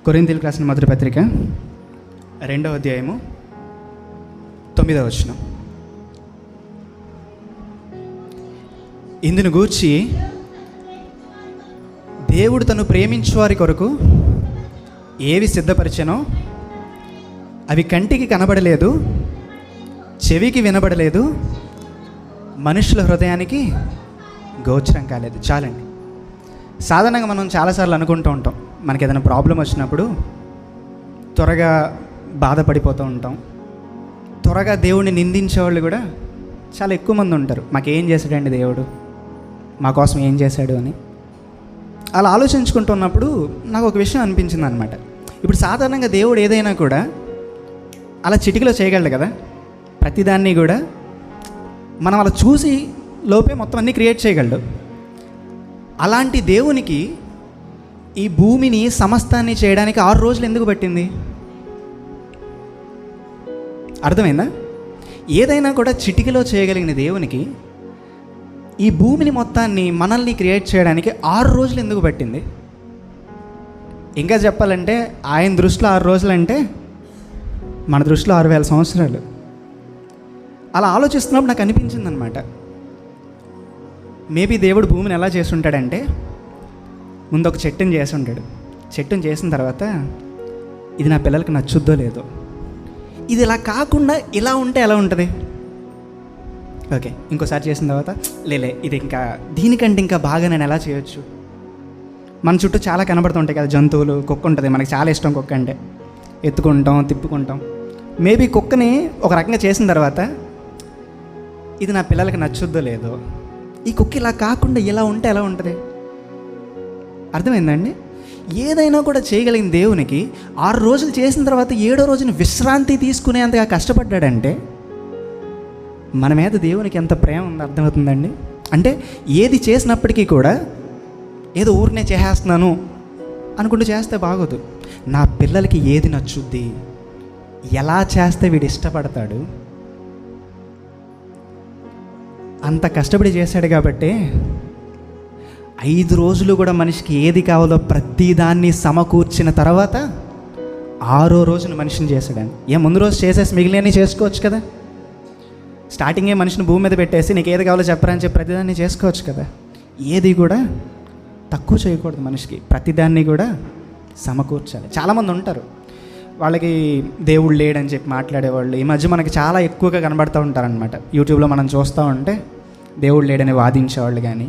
కొరింథీయులకు రాసిన మొదటి పత్రిక 2వ అధ్యాయము 9వ వచనం. ఇందును గూర్చి దేవుడు తను ప్రేమించు వారి కొరకు ఏవి సిద్ధపరిచెనో అవి కంటికి కనబడలేదు, చెవికి వినబడలేదు, మనుషుల హృదయానికి గోచరం కాలేదు. చాలండి. సాధారణంగా మనం చాలాసార్లు అనుకుంటూ ఉంటాం, మనకి ఏదైనా ప్రాబ్లం వచ్చినప్పుడు త్వరగా బాధపడిపోతూ ఉంటాం. త్వరగా దేవుడిని నిందించేవాళ్ళు కూడా చాలా ఎక్కువ మంది ఉంటారు. మాకేం చేశాడండి దేవుడు, మా కోసం ఏం చేశాడు అని. అలా ఆలోచించుకుంటున్నప్పుడు నాకు ఒక విషయం అనిపించింది అనమాట. ఇప్పుడు సాధారణంగా దేవుడు ఏదైనా కూడా అలా చిటికలో చేయగలడు కదా, ప్రతిదాన్ని కూడా మనం అలా చూసి లోపే మొత్తం అన్నీ క్రియేట్ చేయగలడు. అలాంటి దేవునికి ఈ భూమిని సమస్తాన్ని చేయడానికి 6 రోజులు ఎందుకు పట్టింది? అర్థమైందా? ఏదైనా కూడా చిటికలో చేయగలిగిన దేవునికి ఈ భూమిని మొత్తాన్ని మనల్ని క్రియేట్ చేయడానికి 6 రోజులు ఎందుకు పట్టింది? ఇంకా చెప్పాలంటే ఆయన దృష్టిలో 6 రోజులు అంటే మన దృష్టిలో 6000 సంవత్సరాలు. అలా ఆలోచిస్తున్నప్పుడు నాకు అనిపించింది అనమాట, మేబీ దేవుడు భూమిని ఎలా చేసి ఉంటాడంటే ముందు ఒక చెట్టుని చేసి ఉంటాడు. చెట్టుని చేసిన తర్వాత ఇది నా పిల్లలకి నచ్చుద్దో లేదో, ఇది ఇలా కాకుండా ఇలా ఉంటే ఎలా ఉంటుంది, ఓకే ఇంకోసారి చేసిన తర్వాత లేలే ఇది ఇంకా దీనికంటే ఇంకా బాగా నేను ఎలా చేయొచ్చు. మన చుట్టూ చాలా కనబడుతుంటాయి కదా జంతువులు. కుక్క ఉంటుంది, మనకి చాలా ఇష్టం కుక్క అంటే, ఎత్తుకుంటాం తిప్పుకుంటాం. మేబీ కుక్కని ఒక రకంగా చేసిన తర్వాత ఇది నా పిల్లలకి నచ్చుద్దో లేదో, ఈ కుక్క ఇలా కాకుండా ఇలా ఉంటే ఎలా ఉంటుంది. అర్థమైందండి? ఏదైనా కూడా చేయగలిగిన దేవునికి 6 రోజులు చేసిన తర్వాత 7వ రోజున విశ్రాంతి తీసుకునేంతగా కష్టపడ్డాడంటే మన మీద దేవునికి ఎంత ప్రేమ ఉందో అర్థమవుతుందండి. అంటే ఏది చేసినప్పటికీ కూడా ఏదో ఊరినే చేసేస్తున్నాను అనుకుంటూ చేస్తే బాగోదు. నా పిల్లలకి ఏది నచ్చుద్ది, ఎలా చేస్తే వీడు ఇష్టపడతాడు, అంత కష్టపడి చేశాడు. కాబట్టి 5 రోజులు కూడా మనిషికి ఏది కావాలో ప్రతిదాన్ని సమకూర్చిన తర్వాత 6వ రోజున మనిషిని చేశాడని. ముందు రోజు చేసేసి మిగిలినవి చేసుకోవచ్చు కదా. స్టార్టింగే మనిషిని భూమి మీద పెట్టేసి నీకు ఏది కావాలో చెప్పరా అని చెప్పి ప్రతిదాన్ని చేసుకోవచ్చు కదా. ఏది కూడా తక్కువ చేయకూడదు మనిషికి, ప్రతిదాన్ని కూడా సమకూర్చాలి. చాలామంది ఉంటారు వాళ్ళకి దేవుడు లేడని చెప్పి మాట్లాడేవాళ్ళు. ఈ మధ్య మనకి చాలా ఎక్కువగా కనబడుతూ ఉంటారనమాట. యూట్యూబ్లో మనం చూస్తూ ఉంటే దేవుడు లేడని వాదించేవాళ్ళు. కానీ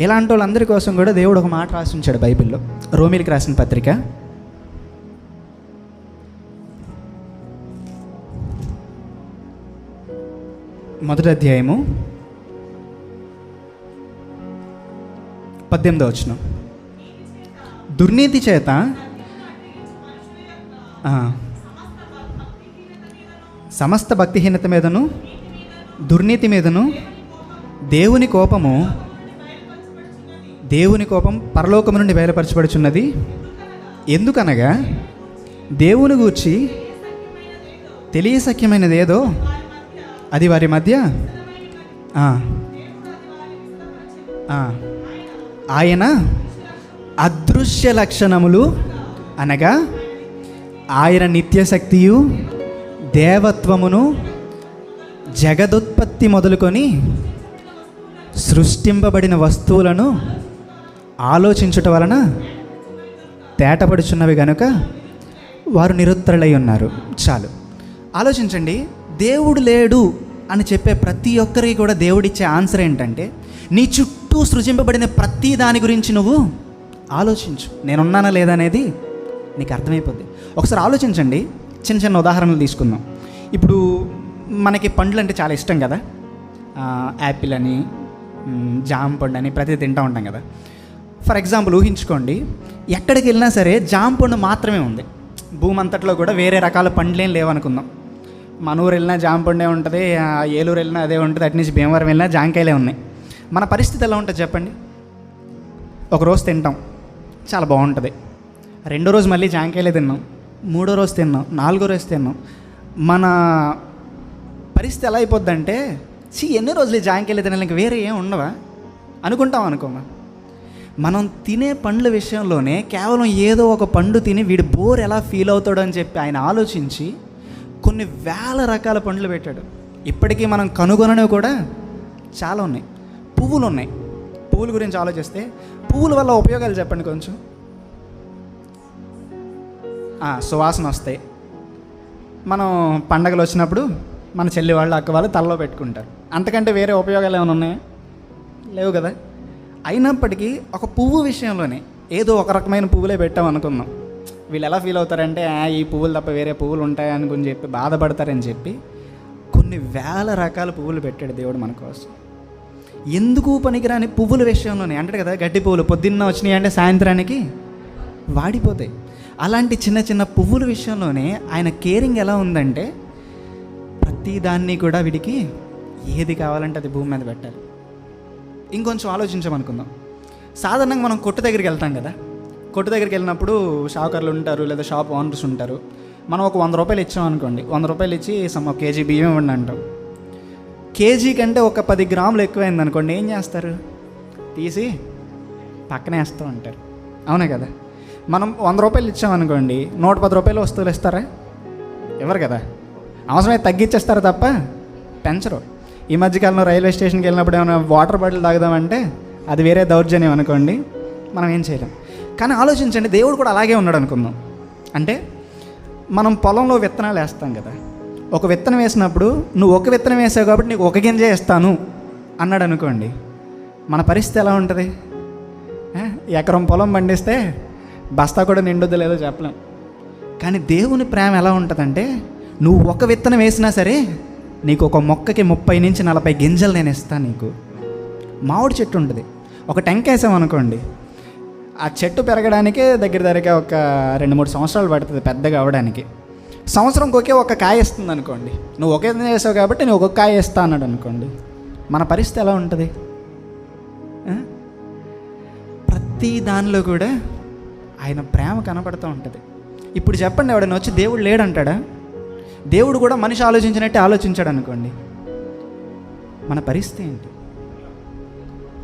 ఇలాంటి వాళ్ళందరి కోసం కూడా దేవుడు ఒక మాట రాసి ఉంచాడు బైబిల్లో. రోమీలకు రాసిన పత్రిక 1వ అధ్యాయము 18వ వచనం. దుర్నీతి చేత సమస్త భక్తిహీనత మీదను దుర్నీతి మీదను దేవుని కోపం పరలోకము నుండి బయలుపరచబడుచున్నది. ఎందుకనగా దేవుని గూర్చి తెలియసఖ్యమైనదేదో అది వారి మధ్య ఆయన అదృశ్య లక్షణములు అనగా ఆయన నిత్యశక్తియు దేవత్వమును జగదుత్పత్తి మొదలుకొని సృష్టింపబడిన వస్తువులను ఆలోచించుట వలన తేటపడుచున్నవి గనుక వారు నిరుత్తరులై ఉన్నారు. చాలు ఆలోచించండి. దేవుడు లేడు అని చెప్పే ప్రతి ఒక్కరికి కూడా దేవుడిచ్చే ఆన్సర్ ఏంటంటే, నీ చుట్టూ సృజింపబడిన ప్రతి దాని గురించి నువ్వు ఆలోచించు, నేనున్నానా లేదా అనేది నీకు అర్థమైపోద్ది. ఒకసారి ఆలోచించండి. చిన్న చిన్న ఉదాహరణలు తీసుకుందాం. ఇప్పుడు మనకి పండ్లు అంటే చాలా ఇష్టం కదా. యాపిల్ అని, జామ పండు అని ప్రతి తింటూ ఉంటాం కదా. ఫర్ ఎగ్జాంపుల్ ఊహించుకోండి, ఎక్కడికి వెళ్ళినా సరే జామ పండు మాత్రమే ఉంది. భూమి అంతట్లో కూడా వేరే రకాల పండ్లేం లేవనుకుందాం. మన ఊరు వెళ్ళినా జామ పండే ఉంటుంది, ఏలూరు వెళ్ళినా అదే ఉంటుంది, అటు నుంచి భీమవరం వెళ్ళినా జాంకాయలే ఉన్నాయి. మన పరిస్థితి ఎలా ఉంటుంది చెప్పండి? ఒకరోజు తింటాం, చాలా బాగుంటుంది. 2వ రోజు మళ్ళీ జాంకాయలే తిన్నాం, 3వ రోజు తిన్నాం, 4వ రోజు తిన్నాం. మన పరిస్థితి ఎలా అయిపోద్దంటే, ఎన్ని రోజులు జాంకాయలే తినాలి, ఇంక వేరే ఏం ఉండవా అనుకుంటాం అనుకోమా. మనం తినే పండ్ల విషయంలోనే కేవలం ఏదో ఒక పండు తిని వీడు బోర్ ఎలా ఫీల్ అవుతాడు అని చెప్పి ఆయన ఆలోచించి కొన్ని వేల రకాల పండ్లు పెట్టాడు. ఇప్పటికీ మనం కనుగొననివి కూడా చాలా ఉన్నాయి. పువ్వులు ఉన్నాయి. పువ్వుల గురించి ఆలోచిస్తే పువ్వుల వల్ల ఉపయోగాలు చెప్పండి కొంచెం. సువాసన వస్తాయి. మనం పండగలు వచ్చినప్పుడు మన చెల్లి వాళ్ళు అక్క వాళ్ళు తలలో పెట్టుకుంటారు. అంతకంటే వేరే ఉపయోగాలు ఏమైనా ఉన్నాయా? లేవు కదా. అయినప్పటికీ ఒక పువ్వు విషయంలోనే ఏదో ఒక రకమైన పువ్వులే పెట్టాం అనుకుందాం, వీళ్ళు ఎలా ఫీల్ అవుతారంటే ఈ పువ్వులు తప్ప వేరే పువ్వులు ఉంటాయని గురించి చెప్పి బాధపడతారని చెప్పి కొన్ని వేల రకాల పువ్వులు పెట్టాడు దేవుడు మన కోసం. ఎందుకు పనికిరాని పువ్వుల విషయంలోనే అంటాడు కదా, గడ్డి పువ్వులు పొద్దున్న వచ్చినాయి అంటే సాయంత్రానికి వాడిపోతాయి. అలాంటి చిన్న చిన్న పువ్వుల విషయంలోనే ఆయన కేరింగ్ ఎలా ఉందంటే ప్రతి దాన్ని కూడా వీడికి ఏది కావాలంటే అది భూమి మీద పెట్టాలి. ఇంకొంచెం ఆలోచించామనుకుందాం. సాధారణంగా మనం కొట్టు దగ్గరికి వెళ్తాం కదా. కొట్టు దగ్గరికి వెళ్ళినప్పుడు షావుకారులు ఉంటారు లేదా షాప్ ఓనర్స్ ఉంటారు. మనం ఒక 100 రూపాయలు ఇచ్చామనుకోండి, 100 రూపాయలు ఇచ్చి ఒక కేజీ బియ్యం ఇవ్వండి అంటాం. కేజీ కంటే ఒక 10 గ్రాములు ఎక్కువైంది అనుకోండి, ఏం చేస్తారు? తీసి పక్కనే వేస్తూ ఉంటారు. అవునే కదా. మనం 100 రూపాయలు ఇచ్చామనుకోండి, 110 రూపాయలు వస్తువులు ఇస్తారా? ఎవరు కదా. అవసరమైతే తగ్గించేస్తారు తప్ప పెంచరు. ఈ మధ్యకాలంలో రైల్వే స్టేషన్కి వెళ్ళినప్పుడు ఏమైనా వాటర్ బాటిల్ తాగుదామంటే అది వేరే దౌర్జన్యం అనుకోండి, మనం ఏం చేయలేం. కానీ ఆలోచించండి, దేవుడు కూడా అలాగే ఉన్నాడు అనుకుందాం. అంటే మనం పొలంలో విత్తనాలు వేస్తాం కదా. ఒక విత్తనం వేసినప్పుడు నువ్వు ఒక విత్తనం వేసావు కాబట్టి నీకు ఒక గింజ వేస్తాను అన్నాడు అనుకోండి, మన పరిస్థితి ఎలా ఉంటుంది? ఎకరం పొలం పండిస్తే బస్తా కూడా నిండుద్దో లేదో చెప్పలేం. కానీ దేవుని ప్రేమ ఎలా ఉంటుందంటే, నువ్వు ఒక విత్తనం వేసినా సరే నీకు ఒక మొక్కకి 30 నుంచి 40 గింజలు నేను ఇస్తాను. నీకు మామిడి చెట్టు ఉంటుంది, ఒక టెంక వేసామనుకోండి, ఆ చెట్టు పెరగడానికే దగ్గరగా ఒక 2-3 సంవత్సరాలు పడుతుంది పెద్దగా అవ్వడానికి. సంవత్సరంకి ఒకే ఒక కాయ ఇస్తుంది అనుకోండి. నువ్వు ఒకే వేసావు కాబట్టి నువ్వు ఒక్కొక్క కాయ ఇస్తా అన్నాడు అనుకోండి, మన పరిస్థితి ఎలా ఉంటుంది? ప్రతి దానిలో కూడా ఆయన ప్రేమ కనపడుతూ ఉంటుంది. ఇప్పుడు చెప్పండి, ఎవడైనా వచ్చి దేవుడు లేడంటాడా? దేవుడు కూడా మనిషి ఆలోచించినట్టే ఆలోచించాడు అనుకోండి, మన పరిస్థితి ఏంటి?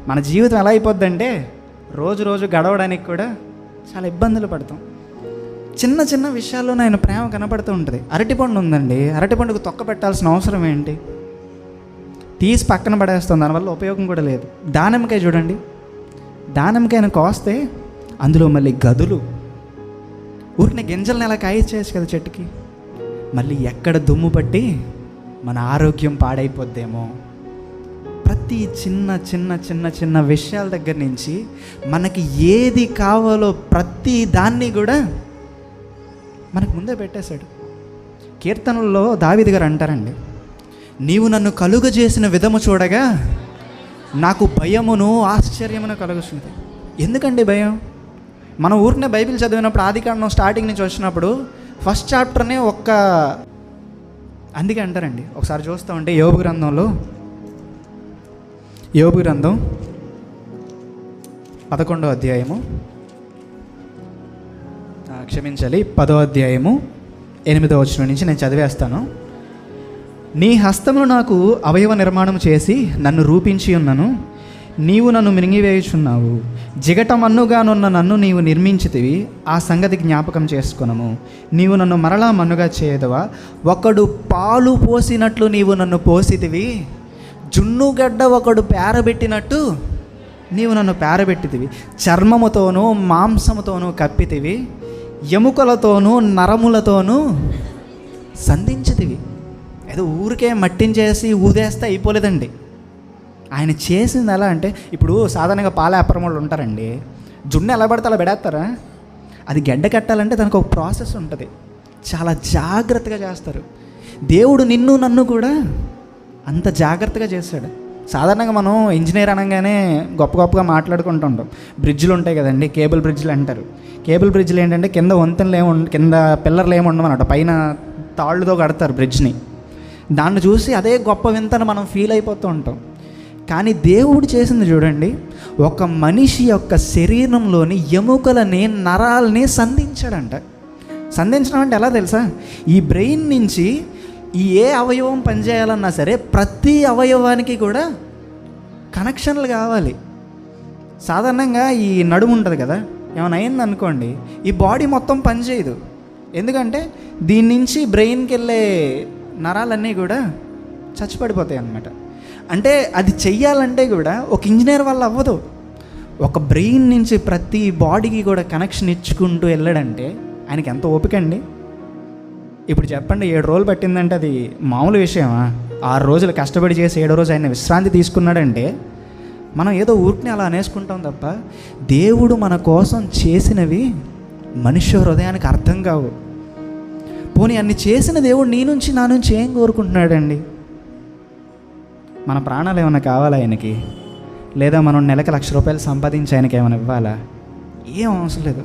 మన జీవితం ఎలా అయిపోద్దంటే రోజు రోజు గడవడానికి కూడా చాలా ఇబ్బందులు పడతాం. చిన్న చిన్న విషయాల్లోనే ఆయన ప్రేమ కనపడుతూ ఉంటుంది. అరటిపండు ఉందండి, అరటిపండుకు తొక్క పెట్టాల్సిన అవసరం ఏంటి? తీసి పక్కన పడేస్తాం, దానివల్ల ఉపయోగం కూడా లేదు. దానిమ్మకాయ చూడండి, దానిమ్మకాయను కోస్తే అందులో మళ్ళీ గదులు, ఊరిని గింజలను ఎలా కాయచేయచ్చు కదా చెట్టుకి. మళ్ళీ ఎక్కడ దుమ్ము పట్టి మన ఆరోగ్యం పాడైపోద్దేమో. ప్రతి చిన్న చిన్న చిన్న చిన్న విషయాల దగ్గర నుంచి మనకి ఏది కావాలో ప్రతి దాన్ని కూడా మనకు ముందే పెట్టేశాడు. కీర్తనల్లో దావీదు గారు అంటారండి, నీవు నన్ను కలుగజేసిన విధము చూడగా నాకు భయమును ఆశ్చర్యమును కలుగుతుంది. ఎందుకండి భయం? మన ఊరినే బైబిల్ చదివినప్పుడు ఆదికాండం స్టార్టింగ్ నుంచి వచ్చినప్పుడు ఫస్ట్ చాప్టర్నే అందుకే అంటారండి. ఒకసారి చూస్తూ ఉంటే యోబు గ్రంథం 11వ అధ్యాయము, 10వ అధ్యాయము 8వ వచనం నుంచి నేను చదివేస్తాను. నీ హస్తమును నాకు అవయవ నిర్మాణం చేసి నన్ను రూపించి ఉన్నను, నీవు నన్ను మింగివేయుచున్నావు. జిగటమన్నుగానున్న నన్ను నీవు నిర్మించితివి, ఆ సంగతి జ్ఞాపకం చేసుకొనము. నీవు నన్ను మరలా మన్నుగా చేయదవా? ఒకడు పాలు పోసినట్లు నీవు నన్ను పోసితివి, జున్నుగడ్డ ఒకడు పేరబెట్టినట్టు నీవు నన్ను పేరబెట్టితివి. చర్మముతోనూ మాంసముతోనూ కప్పితివి, ఎముకలతోనూ నరములతోనూ సంధించితివి. ఏదో ఊరికే మట్టించేసి ఊదేస్తే అయిపోలేదండి. ఆయన చేసింది ఎలా అంటే, ఇప్పుడు సాధారణంగా పాల వ్యాపారం వాళ్ళు ఉంటారండి, జున్ను ఎలా పడితే అలా పెడేస్తారా? అది గడ్డ కట్టాలంటే దానికి ఒక ప్రాసెస్ ఉంటుంది, చాలా జాగ్రత్తగా చేస్తారు. దేవుడు నిన్ను నన్ను కూడా అంత జాగ్రత్తగా చేశాడు. సాధారణంగా మనం ఇంజనీర్ అనగానే గొప్పగా మాట్లాడుకుంటుంటాం. బ్రిడ్జ్లు ఉంటాయి కదండి, కేబుల్ బ్రిడ్జ్లు అంటారు. కేబుల్ బ్రిడ్జ్లు ఏంటంటే కింద వంతెనలు కింద పిల్లర్లు ఏముండమన్నమాట, పైన తాళ్ళుతో కడతారు బ్రిడ్జ్ని. దాన్ని చూసి అదే గొప్ప వింతను మనం ఫీల్ అయిపోతూ ఉంటాం. కానీ దేవుడు చేసింది చూడండి, ఒక మనిషి యొక్క శరీరంలోని ఎముకలని నరాలని సంధించాడంట. సంధించడం అంటే ఎలా తెలుసా? ఈ బ్రెయిన్ నుంచి ఏ అవయవం పనిచేయాలన్నా సరే ప్రతి అవయవానికి కూడా కనెక్షన్లు కావాలి. సాధారణంగా ఈ నడుము ఉంటుంది కదా, ఏమైనా అయింది అనుకోండి, ఈ బాడీ మొత్తం పనిచేయదు. ఎందుకంటే దీని నుంచి బ్రెయిన్కి వెళ్ళే నరాలన్నీ కూడా చచ్చిపడిపోతాయి అన్నమాట. అంటే అది చెయ్యాలంటే కూడా ఒక ఇంజనీర్ వల్ల అవ్వదు. ఒక బ్రెయిన్ నుంచి ప్రతి బాడీకి కూడా కనెక్షన్ ఇచ్చుకుంటూ వెళ్ళాడంటే ఆయనకి ఎంత ఓపిక అండి. ఇప్పుడు చెప్పండి, 7 రోజులు పట్టిందంటే అది మామూలు విషయమా? 6 రోజులు కష్టపడి చేసి 7వ రోజు ఆయన విశ్రాంతి తీసుకున్నాడంటే మనం ఏదో ఊరికనే అలా అనేసుకుంటాం తప్ప, దేవుడు మన కోసం చేసినవి మనుష్య హృదయానికి అర్థం కావు. పోనీ అన్ని చేసిన దేవుడు నీ నుంచి నా నుంచి ఏం కోరుకుంటున్నాడండి? మన ప్రాణాలు ఏమైనా కావాలా ఆయనకి? లేదా మనం నెలకు ₹1,00,000 సంపాదించి ఆయనకి ఏమైనా ఇవ్వాలా? ఏం అవసరం లేదు.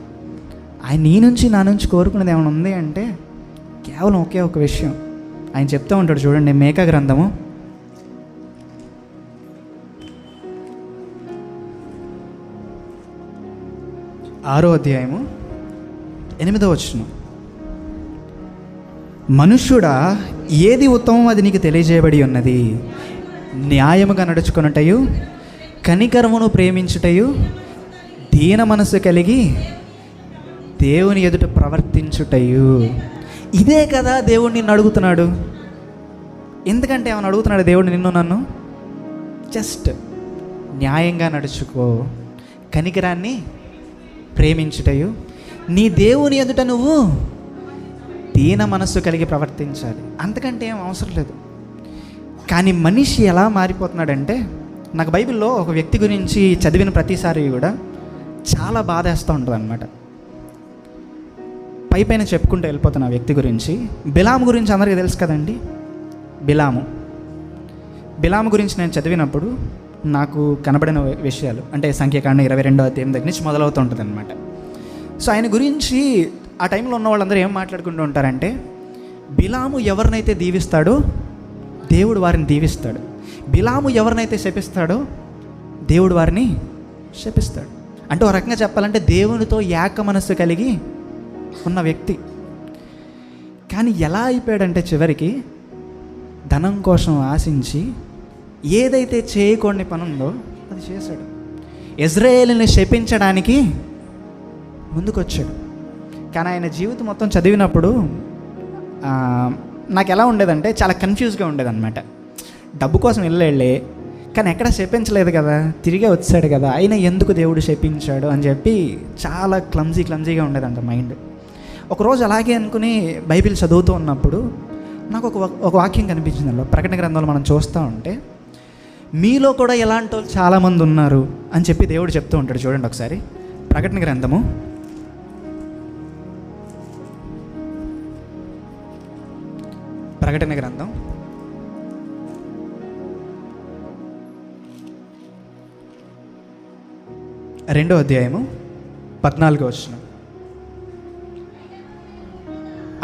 ఆయన నీ నుంచి నా నుంచి కోరుకునేది ఏమైనా ఉంది అంటే కేవలం ఒకే ఒక విషయం. ఆయన చెప్తూ ఉంటాడు చూడండి, మేకా గ్రంథము 6వ అధ్యాయము 8వ వచనం. మనుష్యుడా, ఏది ఉత్తమం అది నీకు తెలియజేయబడి ఉన్నది. న్యాయముగా నడుచుకొనుటయు, కనికరమును ప్రేమించుటయు, దీన మనసు కలిగి దేవుని ఎదుట ప్రవర్తించుటయు. ఇదే కదా దేవుడు నిన్ను అడుగుతున్నాడు. ఎందుకంటే ఏమని అడుగుతున్నాడు దేవుడు నిన్ను నన్ను? జస్ట్ న్యాయంగా నడుచుకో, కనికరాన్ని ప్రేమించుటయు, నీ దేవుని ఎదుట నువ్వు దీన మనస్సు కలిగి ప్రవర్తించాలి. అంతకంటే ఏం అవసరం లేదు. కానీ మనిషి ఎలా మారిపోతున్నాడంటే, నాకు బైబిల్లో ఒక వ్యక్తి గురించి చదివిన ప్రతిసారి కూడా చాలా బాధేస్తూ ఉంటుంది అనమాట. పైన చెప్పుకుంటూ వెళ్ళిపోతున్న వ్యక్తి గురించి, బిలాము గురించి అందరికీ తెలుసు కదండి. బిలాము గురించి నేను చదివినప్పుడు నాకు కనబడిన విషయాలు అంటే సంఖ్యాకాండం 22వ అధ్యాయం దగ్గర నుంచి మొదలవుతూ ఉంటుంది అనమాట. సో ఆయన గురించి ఆ టైంలో ఉన్న వాళ్ళందరూ ఏం మాట్లాడుకుంటూ ఉంటారంటే, బిలాము ఎవరినైతే దీవిస్తాడో దేవుడు వారిని దీవిస్తాడు, బిలాము ఎవరినైతే శపిస్తాడో దేవుడు వారిని శపిస్తాడు. అంటే ఒక రకంగా చెప్పాలంటే దేవునితో ఏక మనస్సు కలిగి ఉన్న వ్యక్తి. కానీ ఎలా అయిపోయాడంటే చివరికి ధనం కోసం ఆశించి ఏదైతే చేయకూడని పని ఉందో అది చేశాడు. ఇజ్రాయేలుని శపించడానికి ముందుకొచ్చాడు. కానీ ఆయన జీవితం మొత్తం చదివినప్పుడు నాకు ఎలా ఉండేదంటే చాలా కన్ఫ్యూజ్గా ఉండేదన్నమాట. డబ్బు కోసం వెళ్ళే కానీ ఎక్కడ శపించలేదు కదా, తిరిగే వచ్చాడు కదా, అయినా ఎందుకు దేవుడు శపించాడు అని చెప్పి చాలా క్లమ్జీగా ఉండేదంట మైండ్. ఒకరోజు అలాగే అనుకుని బైబిల్ చదువుతూ ఉన్నప్పుడు నాకు ఒక వాక్యం కనిపించింది. అందులో ప్రకటన గ్రంథంలో మనం చూస్తూ ఉంటే, మీలో కూడా ఎలాంటి వాళ్ళు చాలామంది ఉన్నారు అని చెప్పి దేవుడు చెప్తూ ఉంటాడు. చూడండి ఒకసారి ప్రకటన గ్రంథము 2వ అధ్యాయము 14వ వచనం.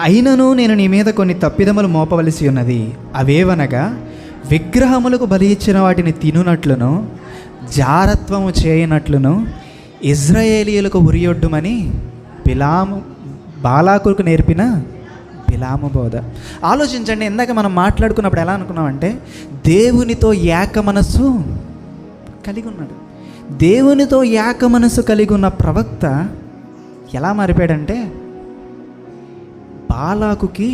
అయినను నేను నీ మీద కొన్ని తప్పిదములు మోపవలసి ఉన్నది. అవేవనగా, విగ్రహములకు బలి ఇచ్చిన వాటిని తినునట్లును, జారత్వము చేయనట్లును ఇజ్రాయేలీయులకు ఉరియొడ్డుమని బాలాకులకు నేర్పిన బిలాము బోధ. ఆలోచించండి, ఇందాక మనం మాట్లాడుకున్నప్పుడు ఎలా అనుకున్నామంటే, దేవునితో ఏక మనస్సు కలిగి ఉన్నాడు. దేవునితో ఏక మనస్సు కలిగి ఉన్న ప్రవక్త ఎలా మారిపోయాడంటే, బాలాకుకి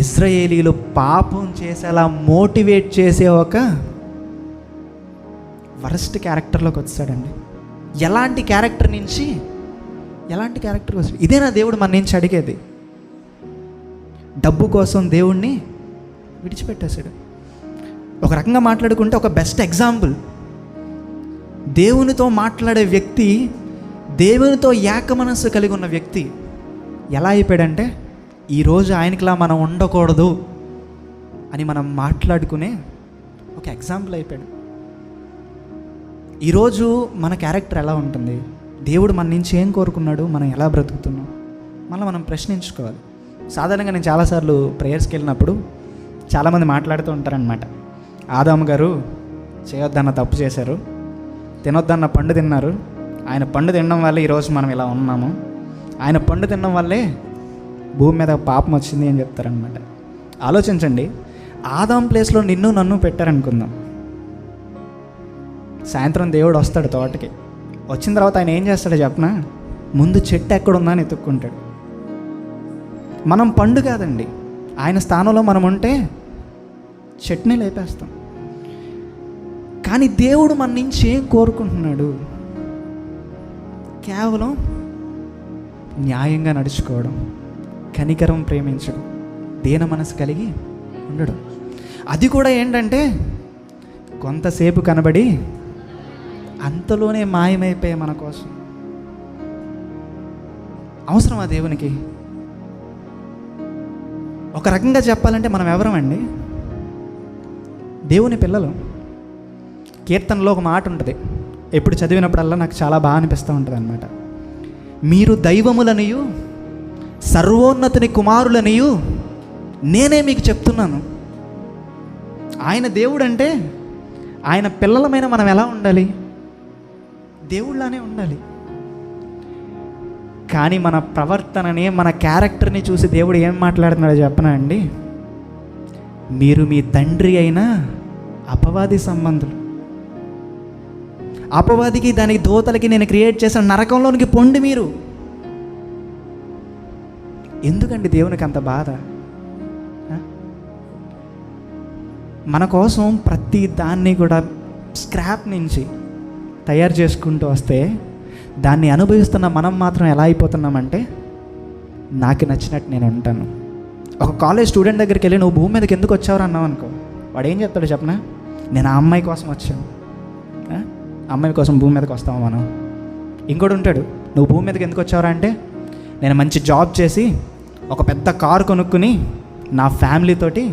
ఇజ్రాయేలీలు పాపం చేసేలా మోటివేట్ చేసే ఒక వరస్ట్ క్యారెక్టర్లోకి వచ్చాడండి. ఎలాంటి క్యారెక్టర్ వచ్చాడు? ఇదేనా దేవుడు మన నుంచి అడిగేది? డబ్బు కోసం దేవుణ్ణి విడిచిపెట్టేశాడు. ఒక రకంగా మాట్లాడుకుంటే ఒక బెస్ట్ ఎగ్జాంపుల్, దేవునితో మాట్లాడే వ్యక్తి, దేవునితో ఏక మనస్సు కలిగి ఉన్న వ్యక్తి ఎలా అయిపోయాడంటే, ఈరోజు ఆయనకిలా మనం ఉండకూడదు అని మనం మాట్లాడుకునే ఒక ఎగ్జాంపుల్ అయిపోయాడు. ఈరోజు మన క్యారెక్టర్ ఎలా ఉంటుంది? దేవుడు మన నుంచి ఏం కోరుకున్నాడు? మనం ఎలా బ్రతుకుతున్నాం? మనం ప్రశ్నించుకోవాలి. సాధారణంగా నేను చాలాసార్లు ప్రేయర్స్కి వెళ్ళినప్పుడు చాలామంది మాట్లాడుతూ ఉంటారనమాట. ఆదాము గారు చేయొద్దన్న తప్పు చేశారు, తినొద్దన్న పండు తిన్నారు, ఆయన పండు తినడం వల్లే ఈరోజు మనం ఇలా ఉన్నాము, ఆయన పండు తినడం వల్లే భూమి మీద పాపం వచ్చింది అని చెప్తారనమాట. ఆలోచించండి, ఆదాం ప్లేస్లో నన్ను పెట్టారనుకుందాం. సాయంత్రం దేవుడు వస్తాడు తోటకి, వచ్చిన తర్వాత ఆయన ఏం చేస్తాడో చెప్పనా, ముందు చెట్టు ఎక్కడుందా అని ఎత్తుక్కుంటాడు. మనం పండు కాదండి, ఆయన స్థానంలో మనం ఉంటే చెట్టుని లేపేస్తాం. కానీ దేవుడు మన నుంచి ఏం కోరుకుంటున్నాడు? కేవలం న్యాయంగా నడుచుకోవడం, కనికరం ప్రేమించడం, దీన మనసు కలిగి ఉండడం. అది కూడా ఏంటంటే కొంతసేపు కనబడి అంతలోనే మాయమైపోయే మన కోసం. అవసరమా దేవునికి? ఒక రకంగా చెప్పాలంటే మనం ఎవరమండి? దేవుని పిల్లలు. కీర్తనలో ఒక మాట ఉంటుంది, ఎప్పుడు చదివినప్పుడల్లా నాకు చాలా బాగా అనిపిస్తూ ఉంటుంది అన్నమాట. మీరు దైవములనియు సర్వోన్నతుని కుమారులనియు నేనే మీకు చెప్తున్నాను. ఆయన దేవుడు అంటే ఆయన పిల్లలమైన మనం ఎలా ఉండాలి? దేవుళ్ళలానే ఉండాలి. కానీ మన ప్రవర్తనని, మన క్యారెక్టర్ని చూసి దేవుడు ఏం మాట్లాడుతున్నాడో చెప్పనా అండి? మీరు మీ తండ్రి అయిన అపవాది సంబంధులు. అపవాదికి దానికి దోతలకి నేను క్రియేట్ చేసిన నరకంలోనికి పొండి మీరు. ఎందుకండి దేవునికి అంత బాధ? మన కోసం ప్రతి దాన్ని కూడా స్క్రాప్ నుంచి తయారు చేసుకుంటూ వస్తే దాన్ని అనుభవిస్తున్న మనం మాత్రం ఎలా అయిపోతున్నామంటే, నాకు నచ్చినట్టు నేను ఉంటాను. ఒక కాలేజ్ స్టూడెంట్ దగ్గరికి వెళ్ళి నువ్వు భూమి మీదకి ఎందుకు వచ్చావు అన్నావు అనుకో, వాడు ఏం చెప్తాడు చెప్పనా? నేను ఆ అమ్మాయి కోసం వచ్చాను. అమ్మాయి కోసం భూమి మీదకి వస్తాము మనం. ఇంకోటి ఉంటాడు, నువ్వు భూమి మీదకి ఎందుకు వచ్చావురా అంటే, నేను మంచి జాబ్ చేసి ఒక పెద్ద కారు కొనుక్కుని నా ఫ్యామిలీతోటి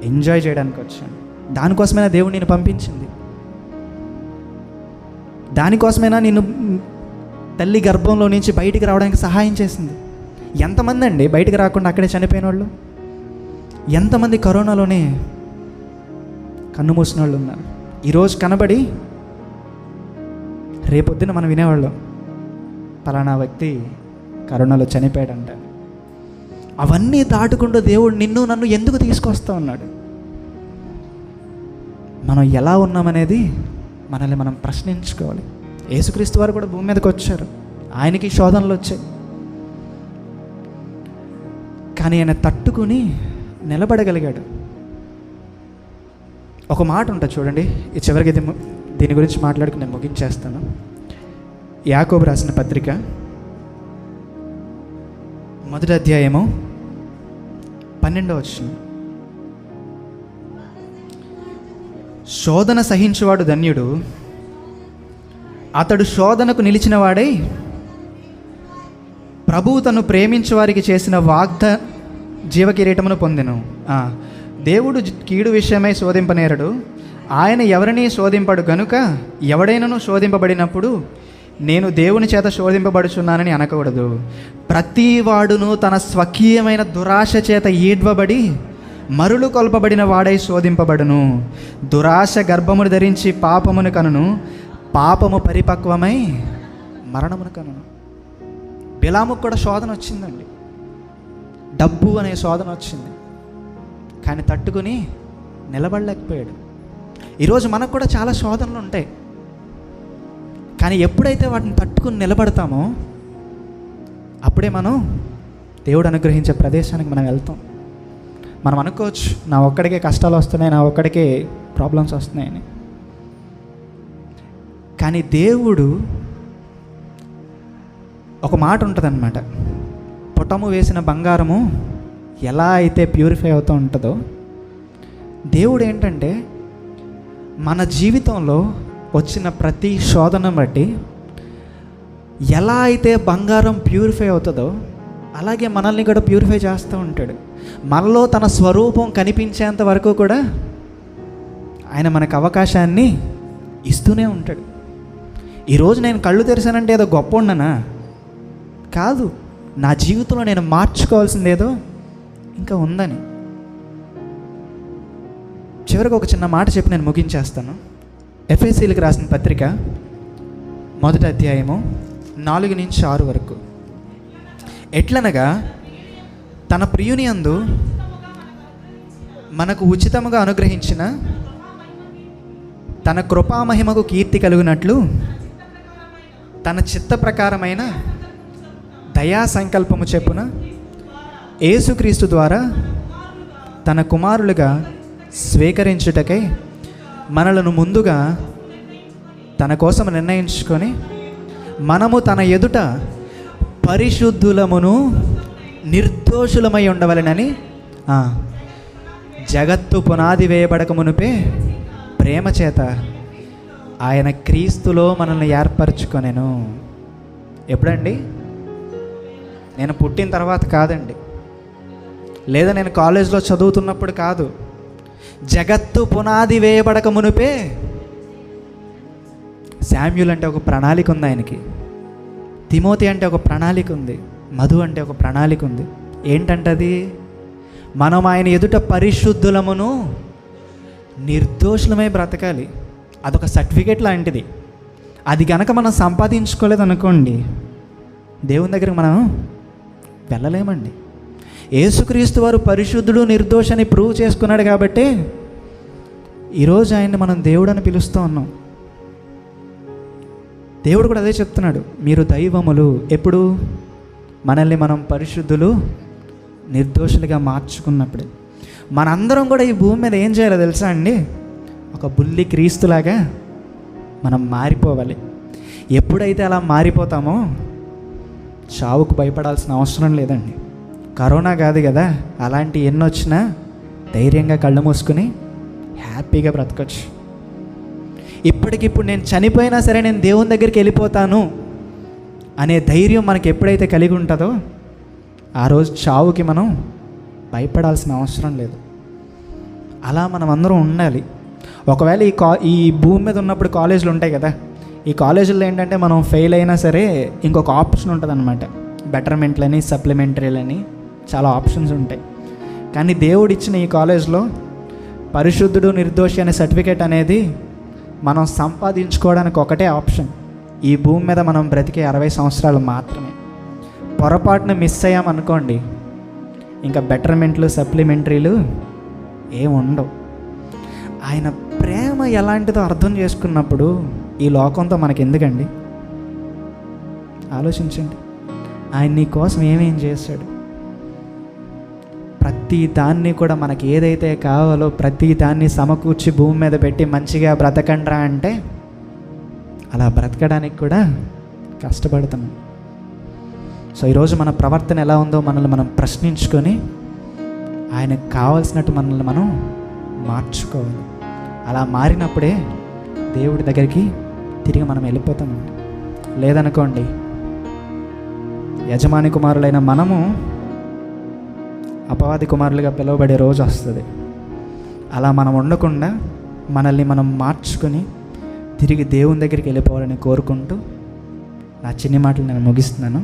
ఎంజాయ్ చేయడానికి వచ్చాను. దానికోసమైనా దేవుడు నేను పంపించింది. దానికోసమైనా నిన్ను తల్లి గర్భంలో నుంచి బయటికి రావడానికి సహాయం చేసింది. ఎంతమంది అండి బయటికి రాకుండా అక్కడే చనిపోయిన వాళ్ళు? ఎంతమంది కరోనాలోనే కన్ను మూసిన వాళ్ళు ఉన్నారు? ఈరోజు కనబడి రేపొద్దున మనం వినేవాళ్ళం, పలానా వ్యక్తి కరోనాలో చనిపోయాడంట. అవన్నీ దాటుకుంటూ దేవుడు నిన్ను నన్ను ఎందుకు తీసుకొస్తా ఉన్నాడు? మనం ఎలా ఉన్నామనేది మనల్ని మనం ప్రశ్నించుకోవాలి. యేసుక్రీస్తు వారు కూడా భూమి మీదకి వచ్చారు, ఆయనకి శోధనలు వచ్చాయి. కానీ ఆయన తట్టుకుని నిలబడగలిగాడు. ఒక మాట ఉంటుంది చూడండి, ఈ చివరికి దీని గురించి మాట్లాడుకుని నేను ముగించేస్తాను. యాకోబు రాసిన పత్రిక 1వ అధ్యాయము 12వ వచనం. శోధన సహించువాడు ధన్యుడు, అతడు శోధనకు నిలిచిన వాడై ప్రభువు తను ప్రేమించు వారికి చేసిన జీవకిరీటమును పొందెను. దేవుడు కీడు విషయమై శోధింపనేరడు, ఆయన ఎవరిని శోధింపడు గనుక ఎవడైనను శోధింపబడినప్పుడు నేను దేవుని చేత శోధింపబడుచున్నానని అనకూడదు. ప్రతి వాడును తన స్వకీయమైన దురాశ చేత ఈడ్వబడి మరులు కొల్పబడిన వాడై శోధింపబడును. దురాశ గర్భమును ధరించి పాపమును కనును, పాపము పరిపక్వమై మరణమును కనును. బిలాముకు కూడా శోధన వచ్చిందండి, డబ్బు అనే శోధన వచ్చింది, కానీ తట్టుకుని నిలబడలేకపోయాడు. ఈరోజు మనకు కూడా చాలా శోధనలు ఉంటాయి, కానీ ఎప్పుడైతే వాటిని తట్టుకుని నిలబడతామో అప్పుడే మనం దేవుడు అనుగ్రహించే ప్రదేశానికి మనం వెళ్తాం. మనం అనుకోవచ్చు, నా ఒక్కడికే కష్టాలు వస్తున్నాయి, నా ఒక్కడికే ప్రాబ్లమ్స్ వస్తున్నాయని. కానీ దేవుడు ఒక మాట ఉంటుందన్నమాట, పుటము వేసిన బంగారము ఎలా అయితే ప్యూరిఫై అవుతూ ఉంటుందో, దేవుడు ఏంటంటే మన జీవితంలో వచ్చిన ప్రతి శోధన బట్టి ఎలా అయితే బంగారం ప్యూరిఫై అవుతుందో అలాగే మనల్ని కూడా ప్యూరిఫై చేస్తూ ఉంటాడు. మనలో తన స్వరూపం కనిపించేంత వరకు కూడా ఆయన మనకు అవకాశాన్ని ఇస్తూనే ఉంటాడు. ఈరోజు నేను కళ్ళు తెరిచానంటే ఏదో గొప్ప ఉండనా? కాదు, నా జీవితంలో నేను మార్చుకోవాల్సింది ఏదో ఇంకా ఉందని. చివరికి ఒక చిన్న మాట చెప్పి నేను ముగించేస్తాను. ఎఫెసీలకు రాసిన పత్రిక 1వ అధ్యాయము 4 నుంచి 6 వరకు. ఎట్లనగా తన ప్రియుని యందు మనకు ఉచితముగా అనుగ్రహించిన తన కృపామహిమకు కీర్తి కలుగునట్లు తన చిత్త ప్రకారమైన దయా సంకల్పము చెప్పున యేసుక్రీస్తు ద్వారా తన కుమారులుగా స్వీకరించుటకై మనలను ముందుగా తన కోసం నిర్ణయించుకొని మనము తన ఎదుట పరిశుద్ధులమును నిర్దోషులమై ఉండవలెనని జగత్తు పునాది వేయబడక మునుపే ప్రేమ చేత ఆయన క్రీస్తులో మనల్ని ఏర్పరచుకొనెను. ఎప్పుడండి? నేను పుట్టిన తర్వాత కాదండి, లేదా నేను కాలేజ్లో చదువుతున్నప్పుడు కాదు. జగత్తు పునాది వేయబడక మునుపే. శామ్యూల్ అంటే ఒక ప్రణాళిక ఉంది ఆయనకి, తిమోతి అంటే ఒక ప్రణాళిక ఉంది, మధు అంటే ఒక ప్రణాళిక ఉంది. ఏంటంటది? మనం ఆయన ఎదుట పరిశుద్ధులమును నిర్దోషులమై బ్రతకాలి. అదొక సర్టిఫికేట్ లాంటిది. అది గనక మనం సంపాదించుకోలేదనుకోండి, దేవుని దగ్గరికి మనం వెళ్ళలేమండి. యేసుక్రీస్తు వారు పరిశుద్ధుడు నిర్దోషని ప్రూవ్ చేసుకున్నాడు కాబట్టి ఈరోజు ఆయన్ని మనం దేవుడు అని పిలుస్తూ ఉన్నాం. దేవుడు కూడా అదే చెప్తున్నాడు, మీరు దైవములు. ఎప్పుడు? మనల్ని మనం పరిశుద్ధులు నిర్దోషులుగా మార్చుకున్నప్పుడే. మనందరం కూడా ఈ భూమి మీద ఏం చేయాలో తెలుసా అండి? ఒక బుల్లి క్రీస్తులాగా మనం మారిపోవాలి. ఎప్పుడైతే అలా మారిపోతామో చావుకు భయపడాల్సిన అవసరం లేదండి. కరోనా కాదు కదా, అలాంటి ఎన్ని వచ్చినా ధైర్యంగా కళ్ళు మూసుకుని హ్యాపీగా బ్రతకచ్చు. ఇప్పటికిప్పుడు నేను చనిపోయినా సరే నేను దేవుని దగ్గరికి వెళ్ళిపోతాను అనే ధైర్యం మనకి ఎప్పుడైతే కలిగి ఉంటుందో ఆ రోజు చావుకి మనం భయపడాల్సిన అవసరం లేదు. అలా మనం అందరం ఉండాలి. ఒకవేళ ఈ భూమి మీద ఉన్నప్పుడు కాలేజీలు ఉంటాయి కదా, ఈ కాలేజీల్లో ఏంటంటే మనం ఫెయిల్ అయినా సరే ఇంకొక ఆప్షన్ ఉంటుంది అనమాట. బెటర్మెంట్లని, సప్లిమెంటరీలని చాలా ఆప్షన్స్ ఉంటాయి. కానీ దేవుడు ఇచ్చిన ఈ కాలేజ్లో పరిశుద్ధుడు నిర్దోషి అనే సర్టిఫికేట్ అనేది మనం సంపాదించుకోవడానికి ఒకటే ఆప్షన్. ఈ భూమి మీద మనం బ్రతికే 60 సంవత్సరాలు మాత్రమే. పొరపాటున మిస్ అయ్యామనుకోండి, ఇంకా బెటర్మెంట్లు, సప్లిమెంటరీలు ఏం ఉండవు. ఆయన ప్రేమ ఎలాంటిదో అర్థం చేసుకున్నప్పుడు ఈ లోకంతో మనకి ఎందుకండి? ఆలోచించండి. ఆయన నీ కోసం ఏమేం చేశాడు? ప్రతి దాన్ని కూడా మనకి ఏదైతే కావాలో ప్రతి దాన్ని సమకూర్చి భూమి మీద పెట్టి మంచిగా బ్రతకండ్రా అంటే అలా బ్రతకడానికి కూడా కష్టపడుతున్నాం. సో ఈరోజు మన ప్రవర్తన ఎలా ఉందో మనల్ని మనం ప్రశ్నించుకొని ఆయనకు కావాల్సినట్టు మనల్ని మనం మార్చుకోవాలి. అలా మారినప్పుడే దేవుడి దగ్గరికి తిరిగి మనం వెళ్ళిపోతామండి. లేదనుకోండి, యజమాని కుమారులైన మనము అపవాది కుమారులుగా పిలువబడే రోజు వస్తుంది. అలా మనం ఉండకుండా మనల్ని మనం మార్చుకొని తిరిగి దేవుని దగ్గరికి వెళ్ళిపోవాలని కోరుకుంటూ నా చిన్ని మాటలు నేను ముగిస్తున్నాను.